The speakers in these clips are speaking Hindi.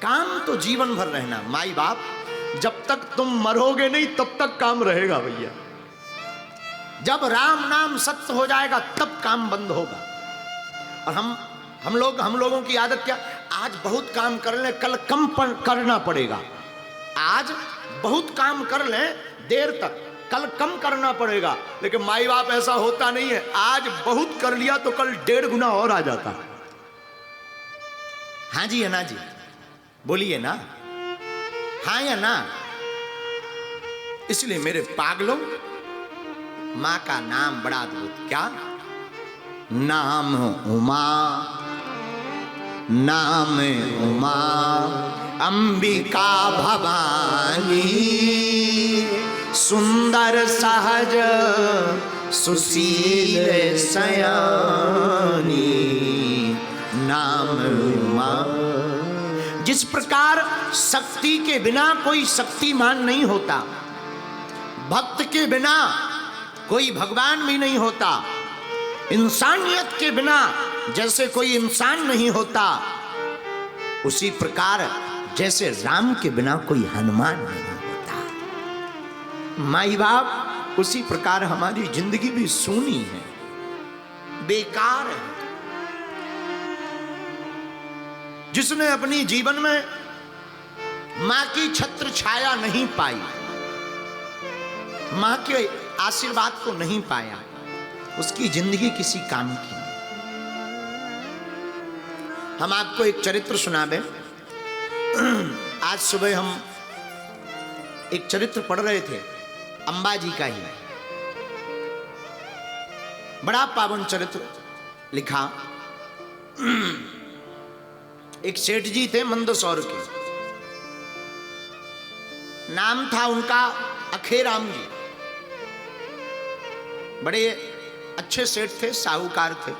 काम तो जीवन भर रहना। माई बाप, जब तक तुम मरोगे नहीं तब तक काम रहेगा भैया। जब राम नाम सत्य हो जाएगा तब काम बंद होगा। और हम लोगों की आदत क्या, आज बहुत काम कर ले, कल कम करना पड़ेगा। आज बहुत काम कर ले देर तक, कल कम करना पड़ेगा। लेकिन माई बाप ऐसा होता नहीं है, आज बहुत कर लिया तो कल 1.5 गुना और आ जाता। हाँ जी या ना जी, बोलिए ना, हाँ या ना। इसलिए मेरे पागलों, मां का नाम बड़ा अद्भुत। क्या नाम? उमा, नाम उमा, अंबिका भवानी, सुंदर सहज सुशील सयानी, नाम उमा। जिस प्रकार शक्ति के बिना कोई शक्तिमान नहीं होता, भक्त के बिना कोई भगवान भी नहीं होता, इंसानियत के बिना जैसे कोई इंसान नहीं होता, उसी प्रकार जैसे राम के बिना कोई हनुमान नहीं होता। माई बाप, उसी प्रकार हमारी जिंदगी भी सूनी है, बेकार है। जिसने अपनी जीवन में मां की छत्र छाया नहीं पाई, मां के आशीर्वाद को नहीं पाया, उसकी जिंदगी किसी काम की नहीं। हम आपको एक चरित्र सुनाबे। आज सुबह हम एक चरित्र पढ़ रहे थे, अंबाजी का ही, बड़ा पावन चरित्र लिखा। एक सेठ जी थे मंदसौर के, नाम था उनका अखेराम जी। बड़े अच्छे सेठ थे, साहूकार थे,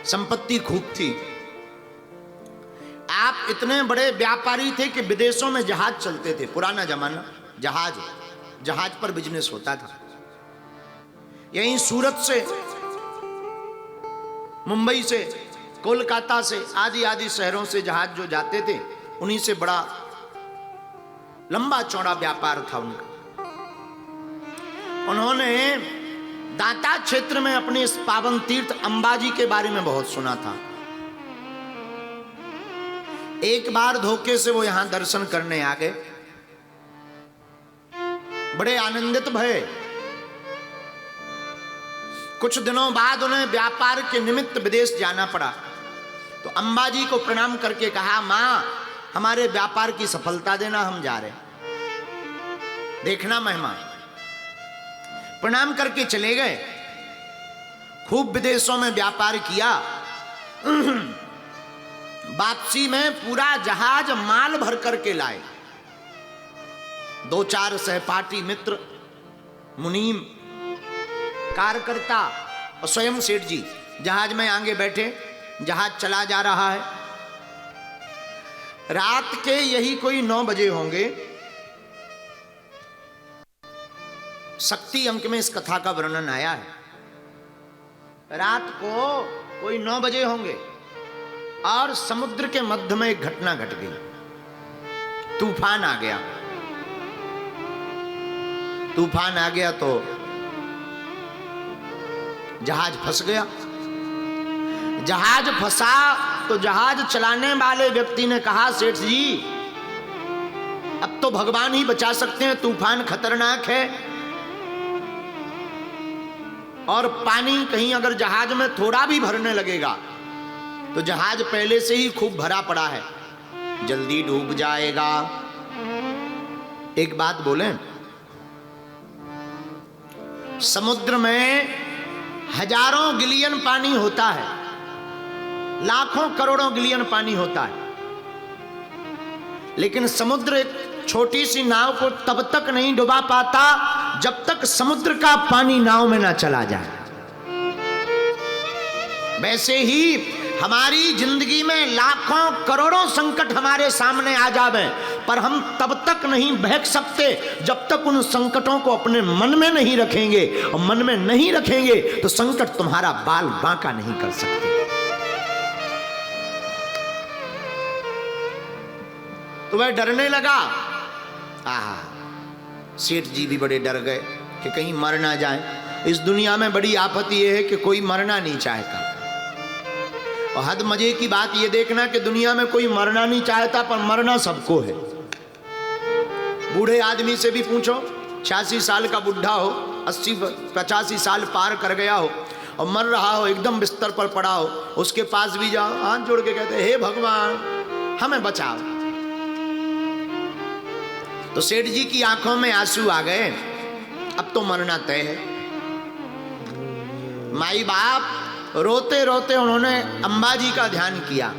संपत्ति खूब थी। आप इतने बड़े व्यापारी थे कि विदेशों में जहाज चलते थे। पुराना जमाना, जहाज पर बिजनेस होता था। यहीं सूरत से, मुंबई से, कोलकाता से, आदि शहरों से जहाज जो जाते थे, उन्हीं से बड़ा लंबा चौड़ा व्यापार था उनका। उन्होंने दाता क्षेत्र में अपने इस पावन तीर्थ अंबाजी के बारे में बहुत सुना था। एक बार धोखे से वो यहां दर्शन करने आ गए, बड़े आनंदित भये। कुछ दिनों बाद उन्हें व्यापार के निमित्त विदेश जाना पड़ा, तो अंबाजी को प्रणाम करके कहा, मां हमारे व्यापार की सफलता देना, हम जा रहे, देखना महिमा। प्रणाम करके चले गए, खूब विदेशों में व्यापार किया। वापसी में पूरा जहाज माल भर करके लाए। 2-4 सहपाठी मित्र, मुनीम, कार्यकर्ता और स्वयं सेठ जी जहाज में आगे बैठे। जहाज चला जा रहा है। रात के यही कोई 9 बजे होंगे। शक्ति अंक में इस कथा का वर्णन आया है। रात को कोई 9 बजे होंगे और समुद्र के मध्य में एक घटना घट गई। तूफान आ गया। तूफान आ गया तो जहाज फंस गया। जहाज फंसा तो जहाज चलाने वाले व्यक्ति ने कहा, सेठ जी अब तो भगवान ही बचा सकते हैं, तूफान खतरनाक है और पानी कहीं अगर जहाज में थोड़ा भी भरने लगेगा तो जहाज पहले से ही खूब भरा पड़ा है, जल्दी डूब जाएगा। एक बात बोलें, समुद्र में हजारों गिलियन पानी होता है, लाखों करोड़ों गिलियन पानी होता है, लेकिन समुद्र एक छोटी सी नाव को तब तक नहीं डुबा पाता जब तक समुद्र का पानी नाव में ना चला जाए। वैसे ही हमारी जिंदगी में लाखों करोड़ों संकट हमारे सामने आ जावे, पर हम तब तक नहीं बहक सकते जब तक उन संकटों को अपने मन में नहीं रखेंगे, और मन में नहीं रखेंगे तो संकट तुम्हारा बाल बांका नहीं कर सकते। तो वह डरने लगा। सेठ जी भी बड़े डर गए कि कहीं मर ना जाए। इस दुनिया में बड़ी आफत यह है कि कोई मरना नहीं चाहता। और हद मजे की बात यह देखना कि दुनिया में कोई मरना नहीं चाहता, पर मरना सबको है। बूढ़े आदमी से भी पूछो, 86 साल का बुढ़ा हो, 80-85 साल पार कर गया हो और मर रहा हो, एकदम बिस्तर पर पड़ा हो, उसके पास भी जाओ, हाथ जोड़ के कहते हे भगवान हमें बचाओ। तो सेठ जी की आंखों में आंसू आ गए, अब तो मरना तय है। माई बाप रोते रोते उन्होंने अंबाजी का ध्यान किया।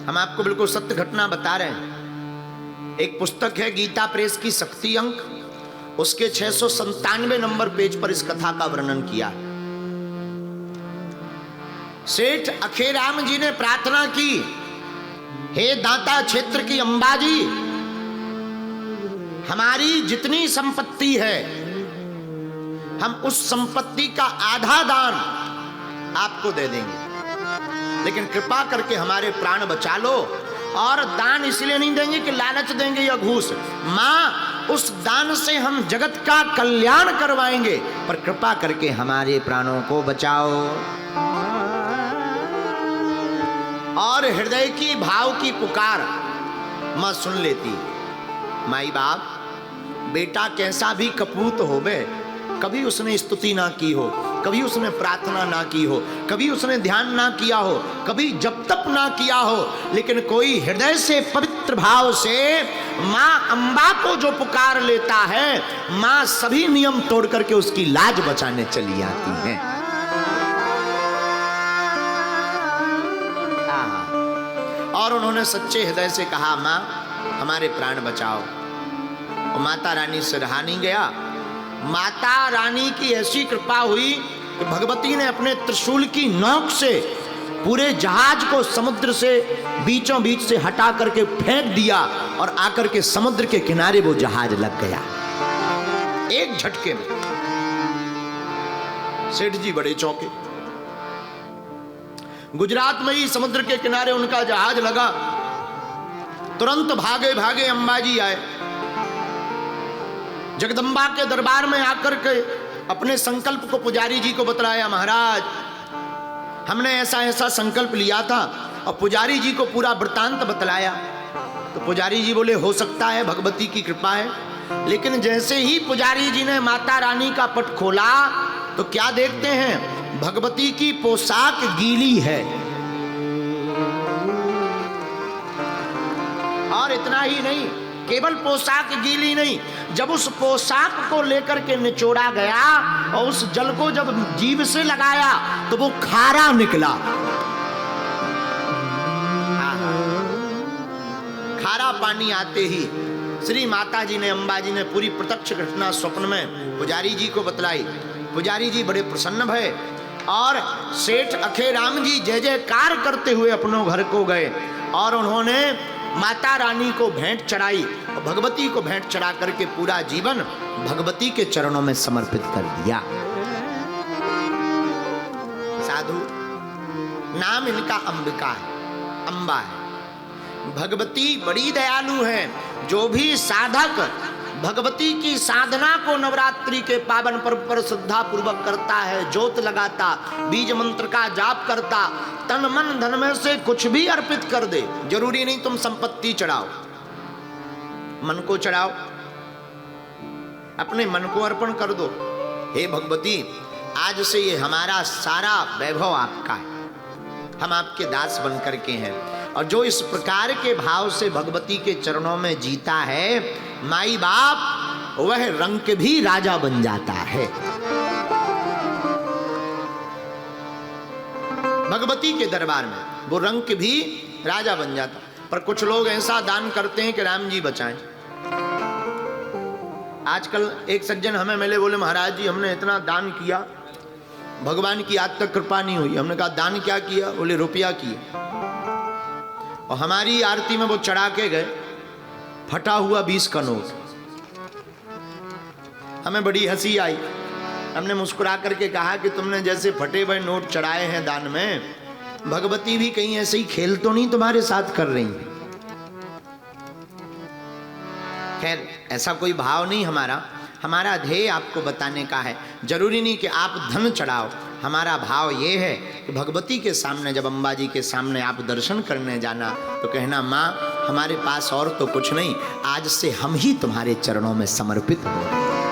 हम आपको बिल्कुल सत्य घटना बता रहे हैं। एक पुस्तक है गीता प्रेस की शक्ति अंक, उसके 697 नंबर पेज पर इस कथा का वर्णन किया। सेठ अखेराम जी ने प्रार्थना की, हे दाता क्षेत्र की अंबाजी, हमारी जितनी संपत्ति है हम उस संपत्ति का आधा दान आपको दे देंगे, लेकिन कृपा करके हमारे प्राण बचा लो। और दान इसलिए नहीं देंगे कि लालच देंगे या घूस, मां उस दान से हम जगत का कल्याण करवाएंगे, पर कृपा करके हमारे प्राणों को बचाओ। और हृदय की भाव की पुकार मां सुन लेती। माई बाप बेटा कैसा भी कपूत होवे, कभी उसने स्तुति ना की हो, कभी उसने प्रार्थना ना की हो, कभी उसने ध्यान ना किया हो, कभी जप तप ना किया हो, लेकिन कोई हृदय से पवित्र भाव से मां अंबा को जो पुकार लेता है, मां सभी नियम तोड़ करके उसकी लाज बचाने चली आती है। और उन्होंने सच्चे हृदय से कहा, मां हमारे प्राण बचाओ। और माता रानी से रहा नहीं गया। माता रानी की ऐसी कृपा हुई कि भगवती ने अपने त्रिशूल की नोक से पूरे जहाज को समुद्र से बीचों बीच से हटा करके फेंक दिया और आकर के समुद्र के किनारे वो जहाज लग गया एक झटके में। सेठ जी बड़े चौंके। गुजरात में ही समुद्र के किनारे उनका जहाज लगा। तुरंत भागे भागे अंबाजी आए। जगदम्बा के दरबार में आकर के अपने संकल्प को पुजारी जी को बतलाया, महाराज हमने ऐसा ऐसा संकल्प लिया था। और पुजारी जी को पूरा वृत्तांत बतलाया। तो पुजारी जी बोले, हो सकता है भगवती की कृपा है। लेकिन जैसे ही पुजारी जी ने माता रानी का पट खोला तो क्या देखते हैं, भगवती की पोशाक गीली है। और इतना ही नहीं, केवल पोशाक गीली नहीं, जब उस पोशाक को लेकर के निचोड़ा गया और उस जल को जब जीभ से लगाया तो वो खारा निकला। खारा पानी आते ही श्री माता जी ने, अंबाजी ने पूरी प्रत्यक्ष घटना स्वप्न में पुजारी जी को बतलाई। पुजारी जी बड़े प्रसन्न भये और सेठ अखेराम जी जय जयकार करते हुए अपनों घर को गए और उन्होंने माता रानी को भेंट चढ़ाई और भगवती को भेंट चढ़ा करके पूरा जीवन भगवती के चरणों में समर्पित कर दिया। साधु नाम इनका अंबिका है, अंबा है। भगवती बड़ी दयालु है। जो भी साधक भगवती की साधना को नवरात्रि के पावन पर्व पर श्रद्धा पूर्वक करता है, ज्योत लगाता, बीज मंत्र का जाप करता, तन मन धन में से कुछ भी अर्पित कर दे। जरूरी नहीं तुम संपत्ति चढ़ाओ, मन को चढ़ाओ, अपने मन को अर्पण कर दो। हे भगवती, आज से ये हमारा सारा वैभव आपका है, हम आपके दास बन करके हैं। और जो इस प्रकार के भाव से भगवती के चरणों में जीता है, माई बाप, वह रंक भी राजा बन जाता है। भगवती के दरबार में वो रंक भी राजा बन जाता। पर कुछ लोग ऐसा दान करते हैं कि राम जी बचाएं। आजकल एक सज्जन हमें मिले, बोले महाराज जी हमने इतना दान किया, भगवान की आज तक कृपा नहीं हुई। हमने कहा दान क्या किया? बोले रुपया किया। और हमारी आरती में वो चढ़ा के गए फटा हुआ 20 का नोट। हमें बड़ी हंसी आई। हमने मुस्कुरा करके कहा कि तुमने जैसे फटे हुए नोट चढ़ाए हैं दान में, भगवती भी कहीं ऐसे ही खेल तो नहीं तुम्हारे साथ कर रही है? खैर ऐसा कोई भाव नहीं हमारा ध्येय आपको बताने का है। जरूरी नहीं कि आप धन चढ़ाओ, हमारा भाव ये है कि भगवती के सामने जब अम्बा जी के सामने आप दर्शन करने जाना तो कहना माँ हमारे पास और तो कुछ नहीं, आज से हम ही तुम्हारे चरणों में समर्पित हो।